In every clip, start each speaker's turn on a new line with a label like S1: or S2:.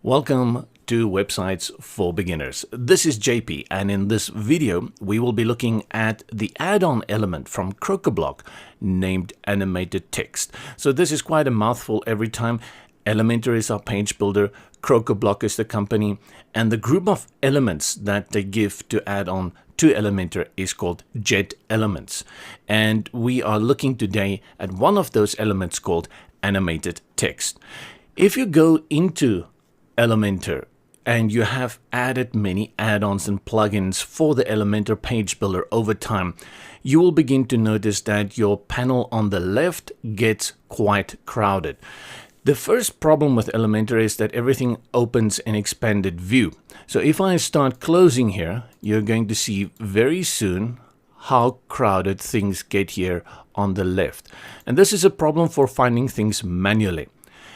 S1: Welcome to Websites for Beginners. This is JP, and in this video we will be looking at the add-on element from Crocoblock named animated text. So this is quite a mouthful every time. Elementor is our page builder, Crocoblock is the company, and the group of elements that they give to add on to Elementor is called JetElements. And we are looking today at one of those elements called animated text. If you go into Elementor and you have added many add-ons and plugins for the Elementor page builder over time, you will begin to notice that your panel on the left gets quite crowded. The first problem with Elementor is that everything opens in expanded view. So if I start closing here, you're going to see very soon how crowded things get here on the left. And this is a problem for finding things manually.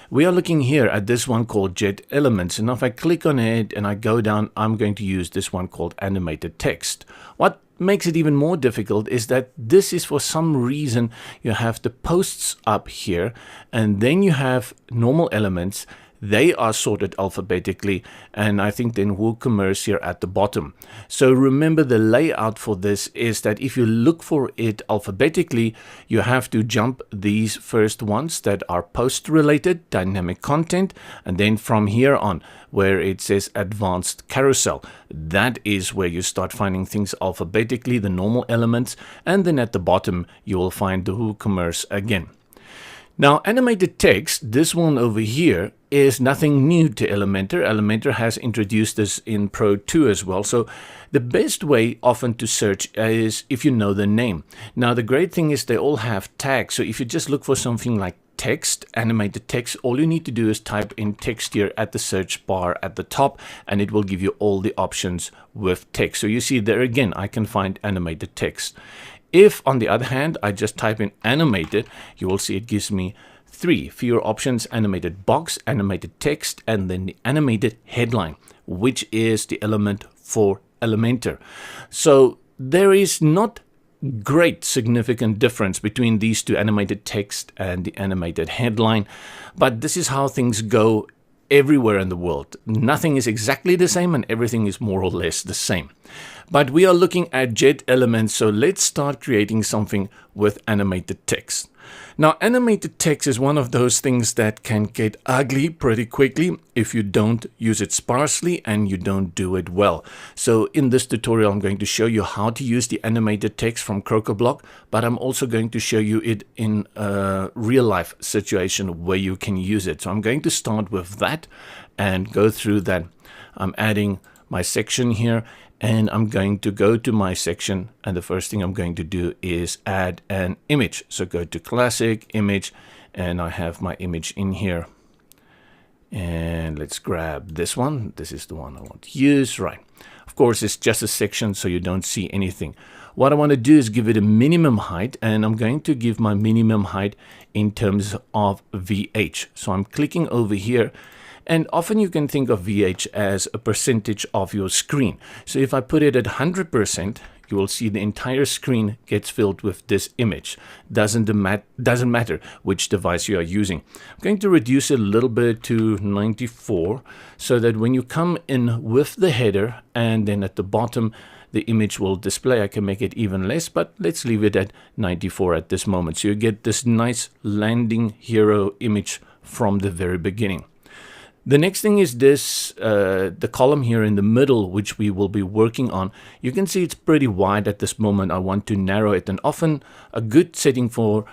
S1: We are looking here at this one called JetElements, and if I click on it and I go down, I'm going to use this one called animated text. What makes it even more difficult is that this is, for some reason, you have the posts up here, and then you have normal elements. They are sorted alphabetically, and I think then WooCommerce here at the bottom. So remember, the layout for this is that if you look for it alphabetically, you have to jump these first ones that are post related, dynamic content, and then from here on where it says advanced carousel, that is where you start finding things alphabetically, the normal elements, and then at the bottom you will find the WooCommerce again. Now, animated text, this one over here, is nothing new to Elementor. Elementor has introduced this in Pro 2 as well. So the best way often to search is if you know the name. Now, the great thing is they all have tags. So if you just look for something like text, animated text, all you need to do is type in text here at the search bar at the top, and it will give you all the options with text. So you see there again, I can find animated text. If, on the other hand, I just type in animated, you will see it gives me three fewer options: animated box, animated text, and then the animated headline, which is the element for Elementor. So there is not great significant difference between these two, animated text and the animated headline, but this is how things go everywhere in the world. Nothing is exactly the same and everything is more or less the same. But we are looking at JetElements, so let's start creating something with animated text. Now, animated text is one of those things that can get ugly pretty quickly if you don't use it sparsely and you don't do it well. So in this tutorial, I'm going to show you how to use the animated text from Crocoblock, but I'm also going to show you it in a real life situation where you can use it. So I'm going to start with that and go through that. I'm adding my section here, and I'm going to go to my section, and the first thing I'm going to do is add an image. So go to classic image, and I have my image in here. And let's grab this one. This is the one I want to use, right? Of course, it's just a section, so you don't see anything. What I want to do is give it a minimum height, and I'm going to give my minimum height in terms of VH. So I'm clicking over here. And often you can think of VH as a percentage of your screen. So if I put it at 100%, you will see the entire screen gets filled with this image. Doesn't matter which device you are using. I'm going to reduce it a little bit to 94 so that when you come in with the header and then at the bottom, the image will display. I can make it even less, but let's leave it at 94 at this moment. So you get this nice landing hero image from the very beginning. The next thing is this, the column here in the middle, which we will be working on. You can see it's pretty wide at this moment. I want to narrow it, and often a good setting for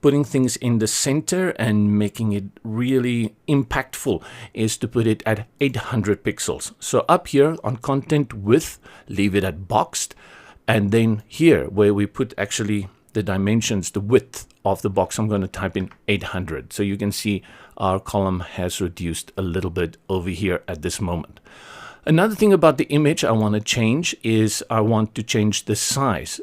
S1: putting things in the center and making it really impactful is to put it at 800 pixels. So up here on content width, leave it at boxed, and then here where we put actually the dimensions, the width of the box, I'm going to type in 800. So you can see our column has reduced a little bit over here at this moment. Another thing about the image I want to change is I want to change the size.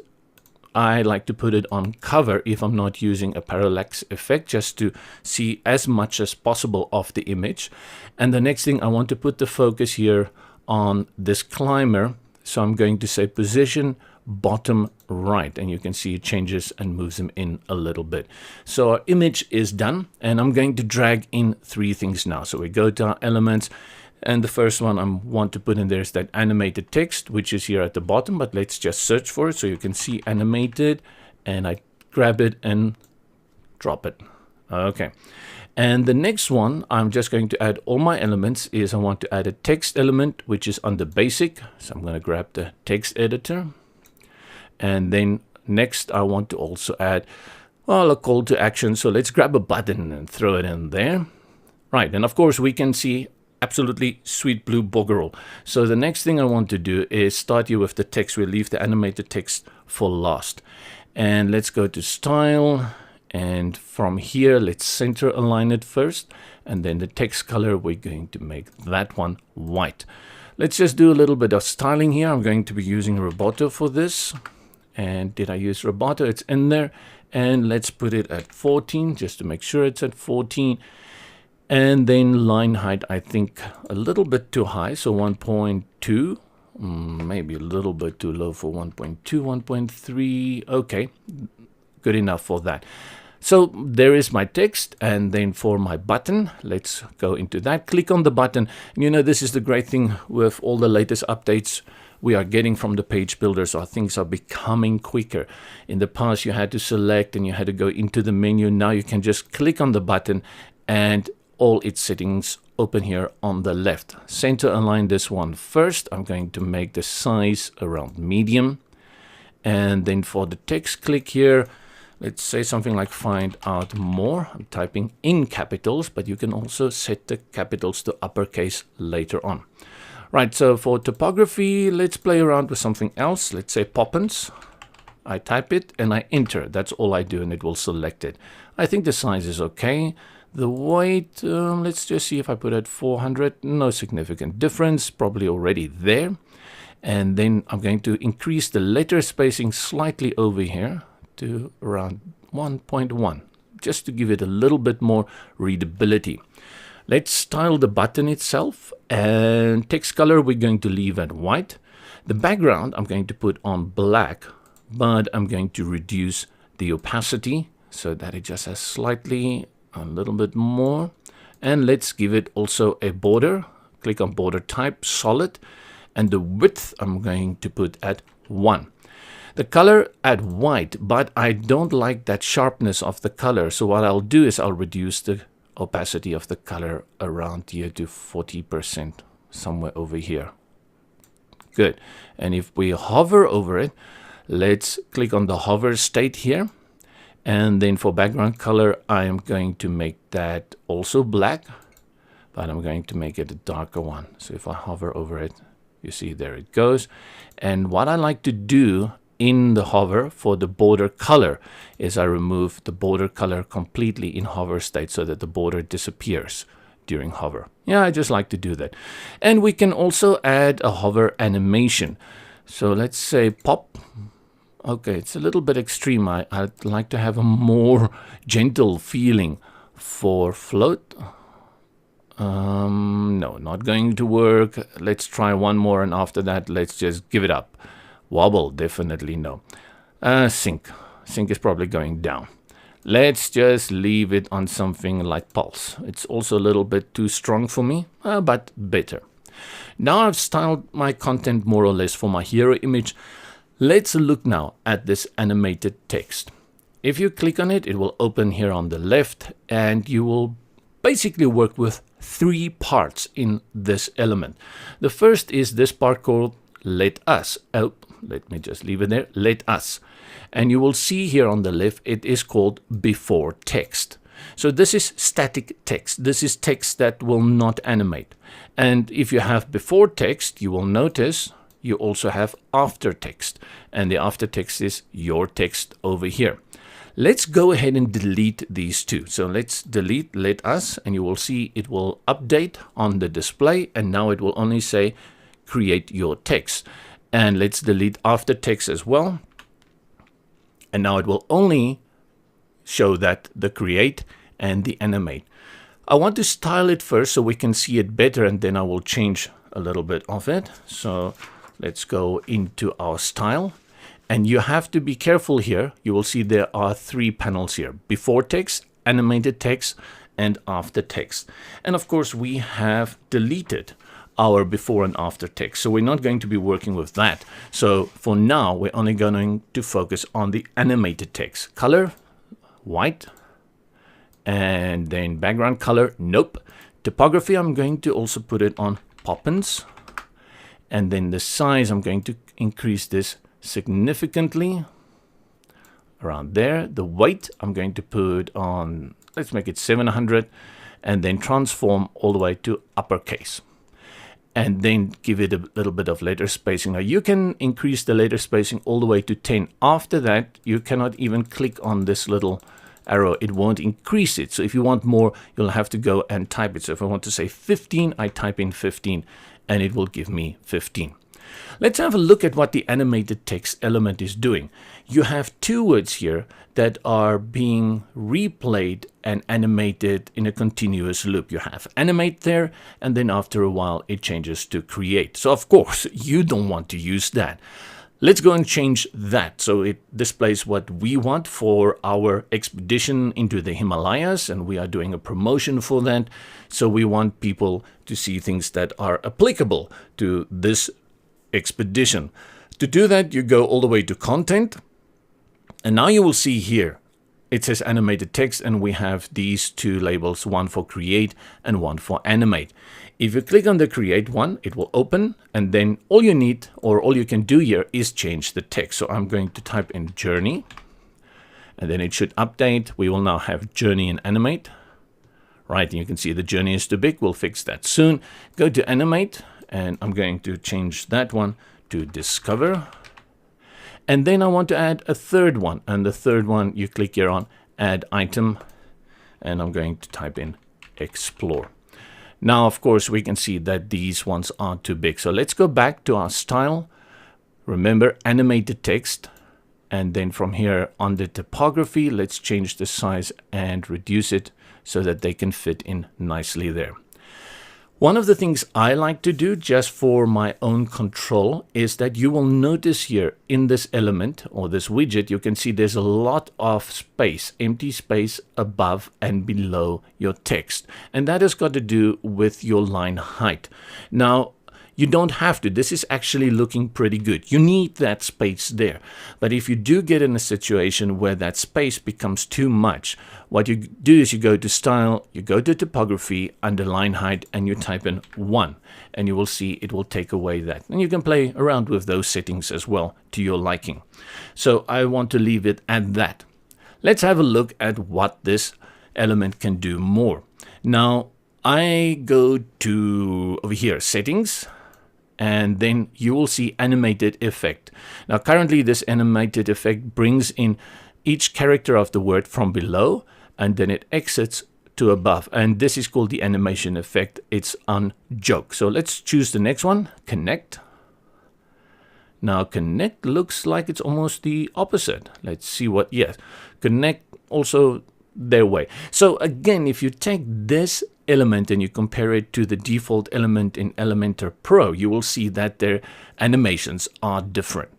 S1: I like to put it on cover if I'm not using a parallax effect, just to see as much as possible of the image. And the next thing, I want to put the focus here on this climber. So I'm going to say position bottom right, and you can see it changes and moves them in a little bit. So our image is done, and I'm going to drag in three things now. So we go to our elements, And the first one I want to put in there is that animated text, which is here at the bottom, but let's just search for it so you can see animated, and I grab it and drop it. Okay. And the next one, I'm just going to add all my elements, is I want to add a text element, which is under basic. So I'm going to grab the text editor. And then next, I want to also add, well, a call to action. So let's grab a button and throw it in there. Right. And of course, we can see absolutely sweet blue boggerel. So the next thing I want to do is start here with the text. We'll leave the animated text for last. And let's go to style. And from here, let's center align it first. And then the text color, we're going to make that one white. Let's just do a little bit of styling here. I'm going to be using Roboto for this. And did I use Roboto? It's in there. And let's put it at 14 just to make sure it's at 14. And then line height, I think a little bit too high. So 1.2, maybe a little bit too low for 1.2, 1.3. Okay, good enough for that. So there is my text. And then for my button, let's go into that. Click on the button. You know, this is the great thing with all the latest updates we are getting from the page builder. So things are becoming quicker. In the past, you had to select and you had to go into the menu. Now you can just click on the button and all its settings open here on the left. Center align this one first. I'm going to make the size around medium. And then for the text, click here. Let's say something like find out more. I'm typing in capitals, but you can also set the capitals to uppercase later on. Right, so for typography, let's play around with something else. Let's say Poppins. I type it and I enter. That's all I do and it will select it. I think the size is okay. The weight, let's just see if I put it at 400. No significant difference, probably already there. And then I'm going to increase the letter spacing slightly over here to around 1.1, just to give it a little bit more readability. Let's style the button itself, and text color we're going to leave at white. The background I'm going to put on black, but I'm going to reduce the opacity so that it just has slightly a little bit more. And let's give it also a border. Click on border type, solid. And the width I'm going to put at 1. The color at white, but I don't like that sharpness of the color. So what I'll do is I'll reduce the opacity of the color around here to 40%, somewhere over here. Good. And if we hover over it, let's click on the hover state here. And then for background color, I am going to make that also black, but I'm going to make it a darker one. So if I hover over it, you see there it goes. And what I like to do in the hover for the border color is I remove the border color completely in hover state so that the border disappears during hover. Yeah, I just like to do that. And we can also add a hover animation. So let's say pop. Okay, it's a little bit extreme. I'd like to have a more gentle feeling for float. No, not going to work. Let's try one more, and after that, let's just give it up. Wobble, definitely no. Sync is probably going down. Let's just leave it on something like pulse. It's also a little bit too strong for me, but better. Now I've styled my content more or less for my hero image. Let's look now at this animated text. If you click on it, it will open here on the left, and you will basically work with 3 parts in this element. The first is this part called let us. Oh, let me just leave it there. Let us. And you will see here on the left, it is called before text. So this is static text. This is text that will not animate. And if you have before text, you will notice you also have after text. And the after text is your text over here. Let's go ahead and delete these two. So let's delete let us, and you will see it will update on the display. And now it will only say create your text. And let's delete after text as well. And now it will only show that the create and the animate. I want to style it first so we can see it better, and then I will change a little bit of it. So let's go into our style. And you have to be careful here. You will see there are 3 panels here. Before text, animated text, and after text. And of course, we have deleted our before and after text. So we're not going to be working with that. So for now, we're only going to focus on the animated text. Color, white, and then background color, nope. Typography, I'm going to also put it on Poppins. And then the size, I'm going to increase this significantly around there. The weight, I'm going to put on, let's make it 700, and then transform all the way to uppercase. And then give it a little bit of letter spacing. Now you can increase the letter spacing all the way to 10. After that, you cannot even click on this little arrow. It won't increase it. So if you want more, you'll have to go and type it. So if I want to say 15, I type in 15 and it will give me 15. Let's have a look at what the animated text element is doing. You have two words here that are being replayed and animated in a continuous loop. You have animate there, and then after a while it changes to create. So of course you don't want to use that. Let's go and change that so it displays what we want for our expedition into the Himalayas, and we are doing a promotion for that. So we want people to see things that are applicable to this expedition. To do that, you go all the way to content, and now you will see here it says animated text, and we have these two labels, one for create and one for animate. If you click on the create one, it will open, and then all you need, or all you can do here, is change the text. So I'm going to type in journey, and then it should update. We will now have journey and animate. Right, and you can see the journey is too big. We'll fix that soon. Go to animate, and I'm going to change that one to discover. And then I want to add a third one, and the third one you click here on add item, and I'm going to type in explore. Now of course we can see that these ones are too big, so let's go back to our style. Remember, animated text, and then from here on the typography, let's change the size and reduce it so that they can fit in nicely there. One of the things I like to do just for my own control is that you will notice here in this element or this widget, you can see there's a lot of space, empty space above and below your text. And that has got to do with your line height. Now, you don't have to. This is actually looking pretty good. You need that space there. But if you do get in a situation where that space becomes too much, what you do is you go to style, you go to typography, under line height, and you type in 1. And you will see it will take away that. And you can play around with those settings as well to your liking. So I want to leave it at that. Let's have a look at what this element can do more. Now I go to over here, settings. And then you will see animated effect. Now currently this animated effect brings in each character of the word from below, and then it exits to above. And this is called the animation effect. It's on joke. So let's choose the next one, connect. Now connect looks like it's almost the opposite. Let's see what, yes, connect also their way. So again, if you take this element and you compare it to the default element in Elementor Pro, you will see that their animations are different.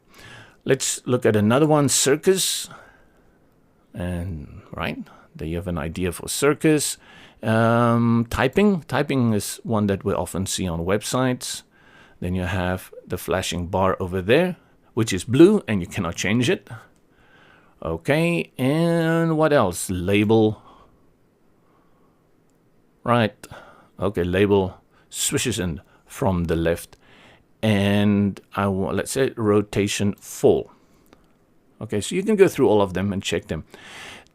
S1: Let's look at another one, circus. And right, there you have an idea for circus. Typing is one that we often see on websites. Then you have the flashing bar over there, which is blue and you cannot change it. Okay, and what else? Label. Right, okay, label swishes in from the left, and I want, let's say, rotation full. Okay, so you can go through all of them and check them.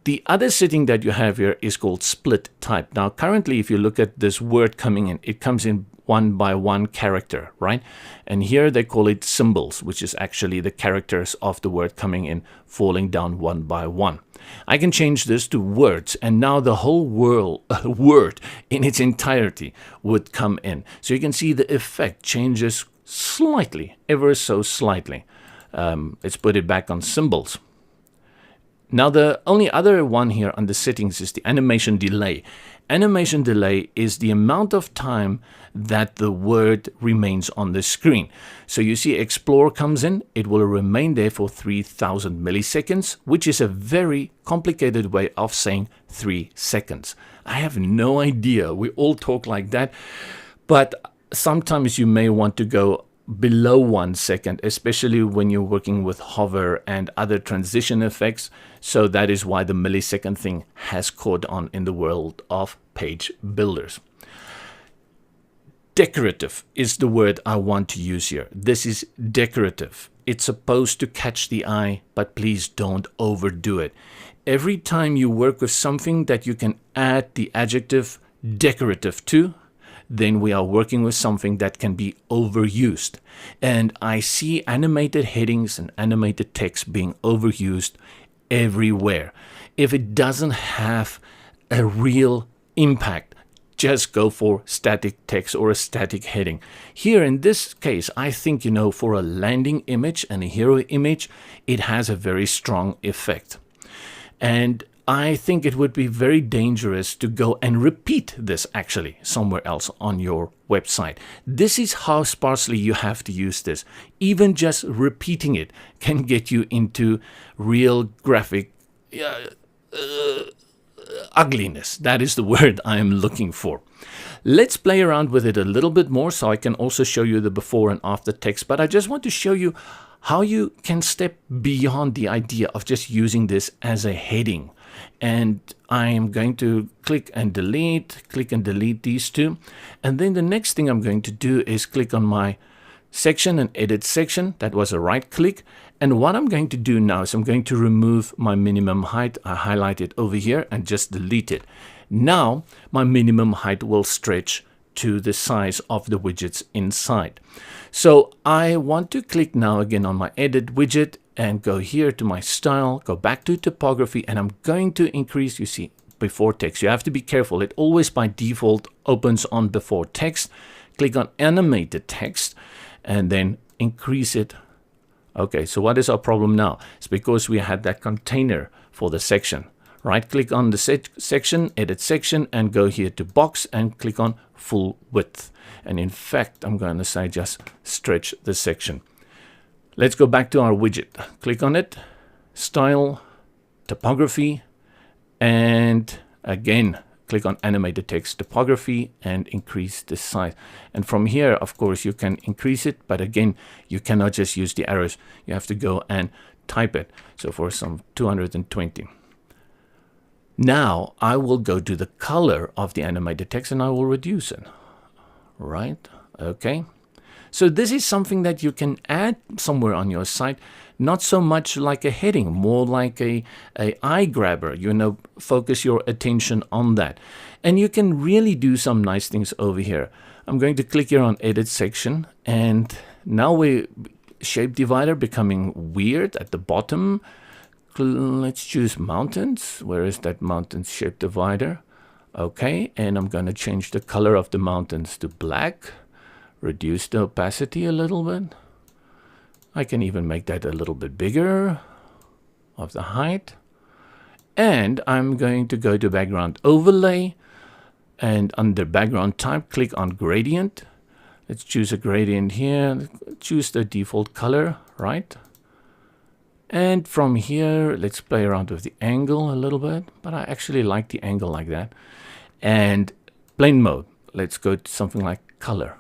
S1: The other setting that you have here is called split type. Now currently if you look at this word coming in, it comes in one by one character, right? And here they call it symbols, which is actually the characters of the word coming in, falling down one by one. I can change this to words, and now the whole word in its entirety would come in. So you can see the effect changes slightly, ever so slightly. Let's put it back on symbols. Now the only other one here under settings is the animation delay. Animation delay is the amount of time that the word remains on the screen. So you see explore comes in, it will remain there for 3000 milliseconds, which is a very complicated way of saying 3 seconds. I have no idea, we all talk like that, but sometimes you may want to go below 1 second, especially when you're working with hover and other transition effects. So that is why the millisecond thing has caught on in the world of page builders. Decorative is the word I want to use here. This is decorative. It's supposed to catch the eye, but please don't overdo it. Every time you work with something that you can add the adjective decorative to, then we are working with something that can be overused. And I see animated headings and animated text being overused everywhere. If it doesn't have a real impact, just go for static text or a static heading. Here in this case, I think, for a landing image and a hero image, it has a very strong effect. And I think it would be very dangerous to go and repeat this actually somewhere else on your website. This is how sparsely you have to use this. Even just repeating it can get you into real graphic ugliness. That is the word I am looking for. Let's play around with it a little bit more so I can also show you the before and after text. But I just want to show you how you can step beyond the idea of just using this as a heading. And I am going to click and delete these two. And then the next thing I'm going to do is click on my section and edit section. That was a right click. And what I'm going to do now is I'm going to remove my minimum height. I highlight it over here and just delete it. Now my minimum height will stretch to the size of the widgets inside. So I want to click now again on my edit widget and go here to my style, go back to typography, and I'm going to increase, you see, before text. You have to be careful. It always by default opens on before text. Click on animated text and then increase it. Okay, so what is our problem now? It's because we had that container for the section. Right click on the section, edit section, and go here to box and click on full width. And in fact, I'm going to say just stretch the section. Let's go back to our widget. Click on it, style, typography, and again, click on animated text typography and increase the size. And from here, of course, you can increase it, but again, you cannot just use the arrows. You have to go and type it. So for some 220. Now I will go to the color of the animated text and I will reduce it. Right? Okay. So this is something that you can add somewhere on your site, not so much like a heading, more like a eye grabber, focus your attention on that. And you can really do some nice things over here. I'm going to click here on edit section, and now we shape divider becoming weird at the bottom. Let's choose mountains. Where is that mountains shape divider? Okay, and I'm going to change the color of the mountains to black. Reduce the opacity a little bit. I can even make that a little bit bigger of the height. And I'm going to go to background overlay, and under background type, click on gradient. Let's choose a gradient here. Choose the default color, right? And from here, let's play around with the angle a little bit, but I actually like the angle like that. And blend mode, let's go to something like color.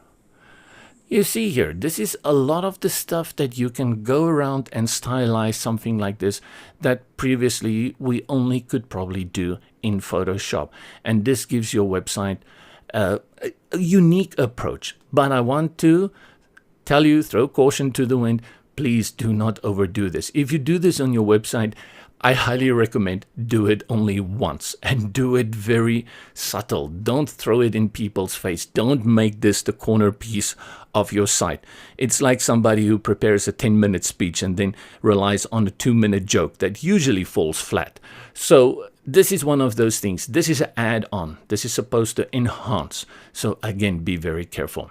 S1: You see here, this is a lot of the stuff that you can go around and stylize something like this that previously we only could probably do in Photoshop. And this gives your website a unique approach. But I want to tell you, throw caution to the wind, please do not overdo this. If you do this on your website, I highly recommend do it only once and do it very subtle. Don't throw it in people's face. Don't make this the corner piece of your site. It's like somebody who prepares a 10-minute speech and then relies on a 2-minute joke that usually falls flat. So this is one of those things. This is an add-on. This is supposed to enhance. So again, be very careful.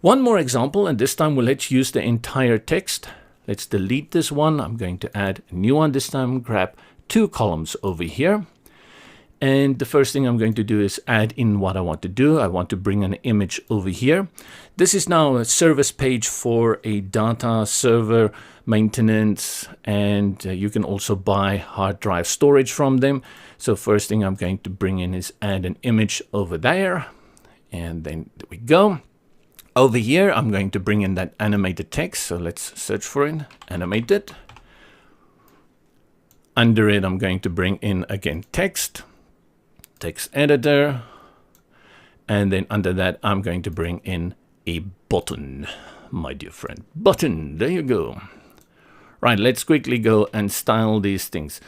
S1: One more example, and this time let's use the entire text. Let's delete this one. I'm going to add a new one this time. Grab 2 columns over here. And the first thing I'm going to do is add in what I want to do. I want to bring an image over here. This is now a service page for a data server maintenance, and you can also buy hard drive storage from them. So first thing I'm going to bring in is add an image over there. And then there we go. Over here, I'm going to bring in that animated text. So let's search for it, animated. Under it, I'm going to bring in again text editor. And then under that, I'm going to bring in a button, my dear friend. Button, there you go. Right, let's quickly go and style these things.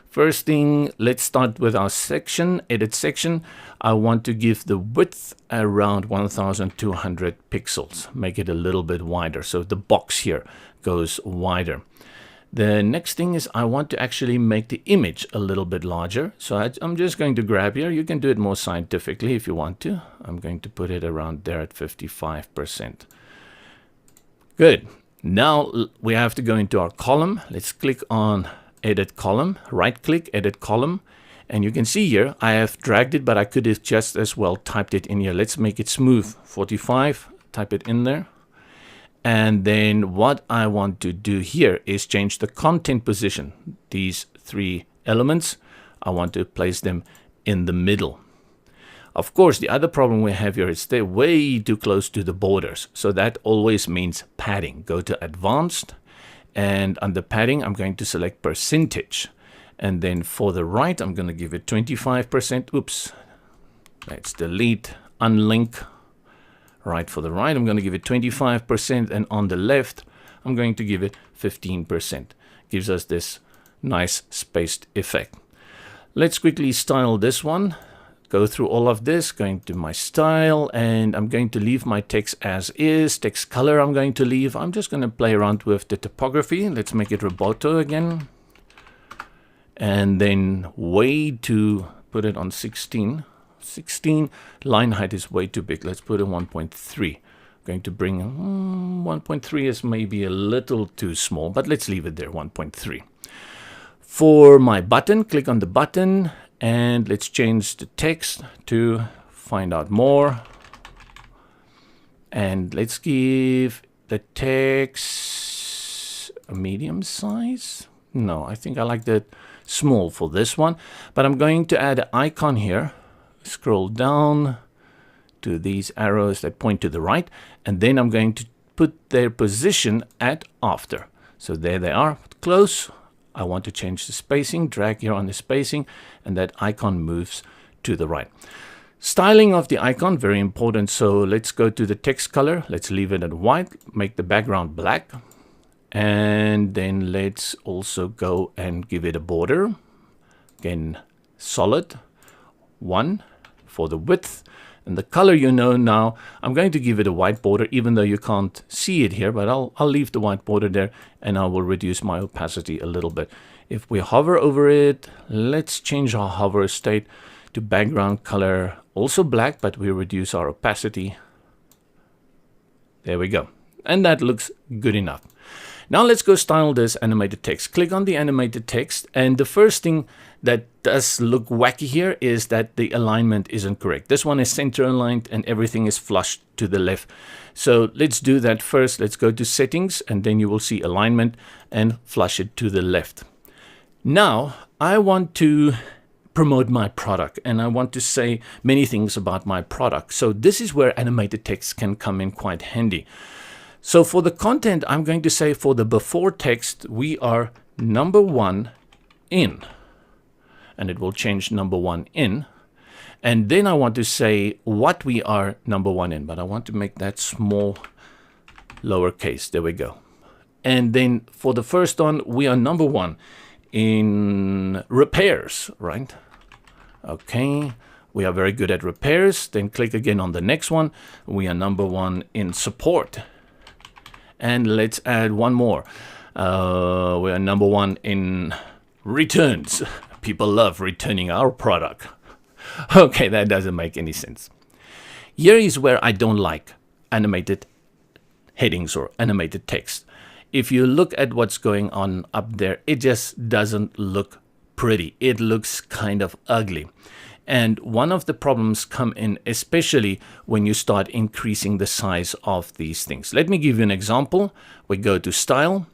S1: First thing, let's start with our section, edit section. I want to give the width around 1200 pixels, make it a little bit wider. So the box here goes wider. The next thing is I want to actually make the image a little bit larger. So I'm just going to grab here. You can do it more scientifically if you want to. I'm going to put it around there at 55%. Good. Now we have to go into our column. Let's click on edit column, right click, edit column. And you can see here, I have dragged it, but I could have just as well typed it in here. Let's make it smooth, 45, type it in there. And then what I want to do here is change the content position. These three elements, I want to place them in the middle. Of course, the other problem we have here is they're way too close to the borders. So that always means padding. Go to advanced, and under padding, I'm going to select percentage. And then for the right, I'm going to give it 25%. Oops, let's delete, unlink. Right, for the right, I'm going to give it 25%, and on the left, I'm going to give it 15%. Gives us this nice spaced effect. Let's quickly style this one. Go through all of this, going to my style, and I'm going to leave my text as is. Text color I'm going to leave. I'm just going to play around with the typography. Let's make it Roboto again. And then way to put it on 16. 16, line height is way too big. Let's put it 1.3. Going to bring 1.3 is maybe a little too small, but let's leave it there, 1.3. For my button, click on the button and let's change the text to find out more. And let's give the text a medium size. No, I think I like that small for this one, but I'm going to add an icon here. Scroll down to these arrows that point to the right, and then I'm going to put their position at after. So there they are, close. I want to change the spacing, drag here on the spacing, and that icon moves to the right. Styling of the icon, very important. So let's go to the text color. Let's leave it at white, make the background black. And then let's also go and give it a border. Again, solid, 1 for the width. And the color, you know now, I'm going to give it a white border, even though you can't see it here, but I'll leave the white border there, and I will reduce my opacity a little bit. If we hover over it, let's change our hover state to background color, also black, but we reduce our opacity. There we go. And that looks good enough. Now let's go style this animated text. Click on the animated text, and the first thing that does look wacky here is that the alignment isn't correct. This one is center aligned and everything is flush to the left. So let's do that first. Let's go to settings, and then you will see alignment and flush it to the left. Now I want to promote my product, and I want to say many things about my product. So this is where animated text can come in quite handy. So for the content, I'm going to say for the before text, we are #1 in. And it will change #1 in. And then I want to say what we are #1 in, but I want to make that small lowercase. There we go. And then for the first one, we are #1 in repairs, right? Okay. We are very good at repairs. Then click again on the next one. We are #1 in support. And let's add one more. We are #1 in returns. People love returning our product. Okay, that doesn't make any sense. Here is where I don't like animated headings or animated text. If you look at what's going on up there, it just doesn't look pretty. It looks kind of ugly. And one of the problems come in, especially when you start increasing the size of these things. Let me give you an example. We go to style,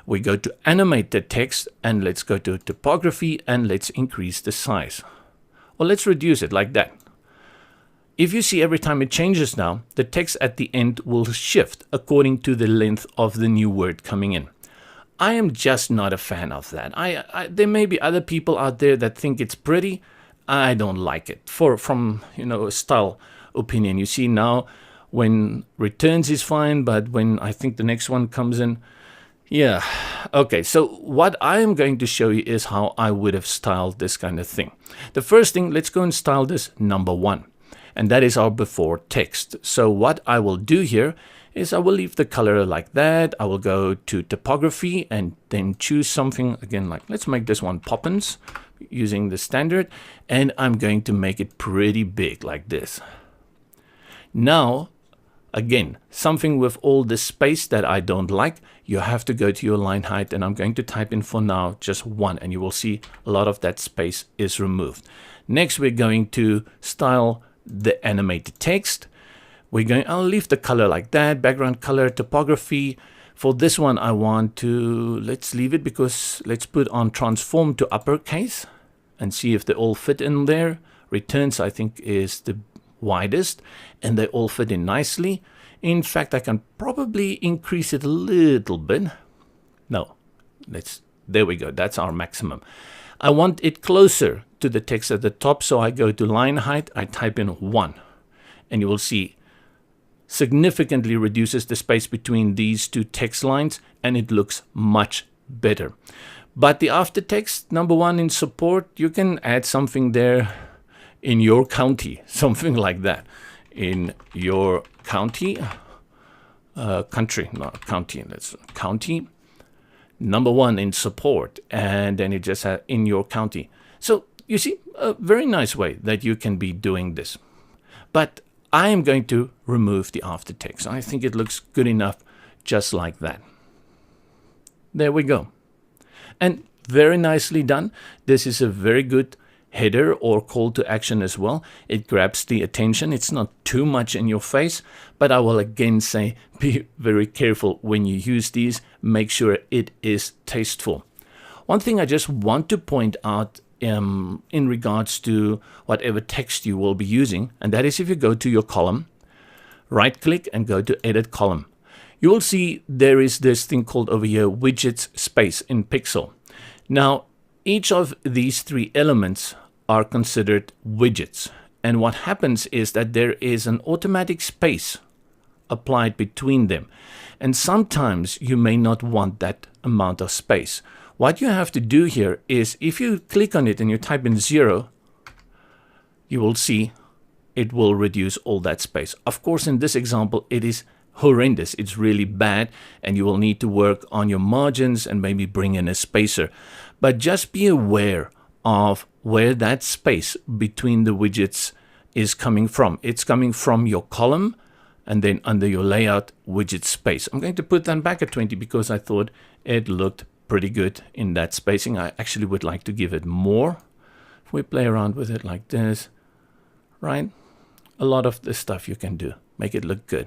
S1: we go to animate the text, and let's go to typography, and let's increase the size. Or let's reduce it like that. if you see every time it changes now, the text at the end will shift according to the length of the new word coming in. I am just not a fan of that. There may be other people out there that think it's pretty. I don't like it from a style opinion. You see now when returns is fine, but when I think the next one comes in, yeah. Okay, so what I am going to show you is how I would have styled this kind of thing. The first thing, let's go and style this number 1. And that is our before text. So what I will do here is I will leave the color like that. I will go to typography and then choose something again, like let's make this one Poppins using the standard. And I'm going to make it pretty big like this. Now, again, something with all this space that I don't like, you have to go to your line height, and I'm going to type in for now just 1, and you will see a lot of that space is removed. Next, we're going to style the animated text. I'll leave the color like that, background color, typography. For this one, I want to, let's leave it because let's put on transform to uppercase and see if they all fit in there. Returns, I think, is the widest, and they all fit in nicely. In fact, I can probably increase it a little bit. No, there we go. That's our maximum. I want it closer to the text at the top, so I go to line height, I type in 1, and you will see significantly reduces the space between these two text lines, and it looks much better. But the after text, number 1 in support, you can add something there in your county, something like that. In your county, country, not county, that's county, number 1 in support, and then it just has in your county. So you see, a very nice way that you can be doing this. But I am going to remove the after text. I think it looks good enough just like that. There we go. And very nicely done. This is a very good header or call to action as well. It grabs the attention. It's not too much in your face, but I will again say be very careful when you use these. Make sure it is tasteful. One thing I just want to point out in regards to whatever text you will be using, and that is if you go to your column, right click and go to edit column. You will see there is this thing called over here widgets space in pixel. Now each of these 3 elements are considered widgets, and what happens is that there is an automatic space applied between them, and sometimes you may not want that amount of space. What you have to do here is if you click on it and you type in 0, you will see it will reduce all that space. Of course, in this example, it is horrendous. It's really bad, and you will need to work on your margins and maybe bring in a spacer. But just be aware of where that space between the widgets is coming from. It's coming from your column and then under your layout widget space. I'm going to put that back at 20 because I thought it looked pretty good in that spacing. I actually would like to give it more. If we play around with it like this, right? A lot of this stuff you can do. Make it look good.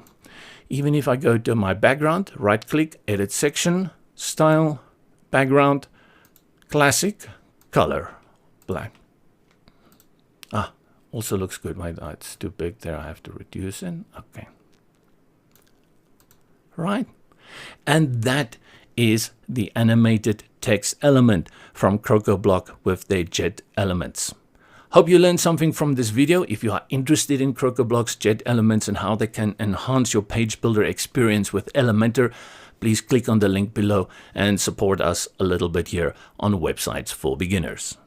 S1: Even if I go to my background, right click, edit section, style, background, classic, color, black. Also looks good. Right? It's too big there. I have to reduce it. Okay. Right. And that is the animated text element from Crocoblock with their JetElements. Hope you learned something from this video. If you are interested in Crocoblock's JetElements and how they can enhance your page builder experience with Elementor, please click on the link below and support us a little bit here on Websites for Beginners.